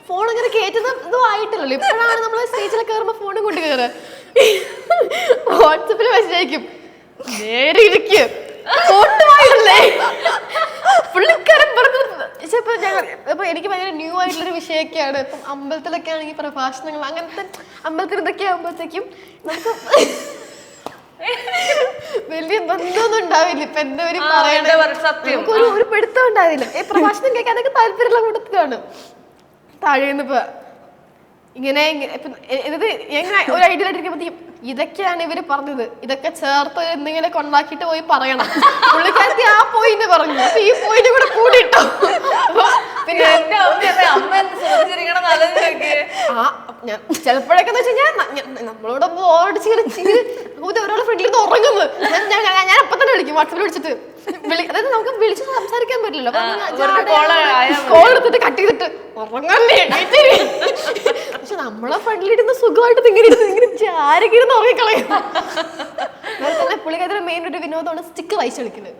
Phone അങ്ങനെ കയറ്റുന്ന ഇതും ആയിട്ടില്ലല്ലോ. ഇപ്പോഴാണ് നമ്മൾ സ്റ്റേജിൽ കയറുമ്പോൾ ഫോണും കൊണ്ട് കയറുക. വാട്സപ്പിൽ മെസ്സേജ് അയക്കും, നേരെ ഇരിക്കും പുള്ളിക്കാരൻ പറഞ്ഞു. ഇപ്പൊ എനിക്ക് ഭയങ്കര ന്യൂ ആയിട്ടുള്ളൊരു വിഷയമൊക്കെയാണ്. ഇപ്പം അമ്പലത്തിലൊക്കെ ആണെങ്കിൽ പ്രഭാഷണങ്ങൾ അങ്ങനത്തെ അമ്പലത്തിൽ ഇതൊക്കെ ആകുമ്പോഴത്തേക്കും നമുക്ക് വലിയ ബന്ധമൊന്നും ഉണ്ടാവില്ല. ഇപ്പൊ എന്തായാലും പറയണ ഒരു പിടുത്തം ഉണ്ടാവില്ല. ഈ പ്രഭാഷണം കേൾക്കാൻ അതൊക്കെ താല്പര്യമുള്ള കൂട്ടത്തിലാണ്. താഴെന്നിപ്പോ ഇങ്ങനെ ഇത് എങ്ങനെ ഒരു ഐഡിയ ആയിട്ടിരിക്കുമ്പോഴത്തേക്കും ഇതൊക്കെയാണ് ഇവര് പറഞ്ഞത്, ഇതൊക്കെ ചേർത്ത് എന്തെങ്കിലും കൊണ്ടാക്കിട്ട് പോയി പറയണം. പുള്ളിക്കാരത്തി ആ പോയിന്റ് പറഞ്ഞു, അപ്പൊ ഈ പോയിന്റ് കൂടെ കൂടിട്ടോ. പിന്നെ ചിലപ്പോഴൊക്കെ വെച്ച് കഴിഞ്ഞാൽ നമ്മളോട് ഓടിച്ച് ഒരാളെ ഫ്രണ്ടിൽ നിന്ന് ഉറങ്ങുന്നത് ഞാൻ അപ്പൊ തന്നെ വിളിക്കും. വാട്സാപ്പിൽ വിളിച്ചിട്ട് അതായത് നമുക്ക് വിളിച്ച് സംസാരിക്കാൻ പറ്റില്ലല്ലോ. കോൾ എടുത്തിട്ട് കട്ട് ചെയ്തിട്ട് ഉറങ്ങല്ലേ. പക്ഷെ നമ്മളെ ഫ്രണ്ടിലിരുന്ന് സുഖമായിട്ട് ഇങ്ങനെ ചാരൊക്കെ ഇരുന്ന് ഉറങ്ങിക്കളയും. അതുപോലെ തന്നെ പുള്ളിക്കാരുടെ മെയിൻ ഒരു വിനോദമാണ് സ്റ്റിക്കർ അയച്ചു കളിക്കുന്നത്.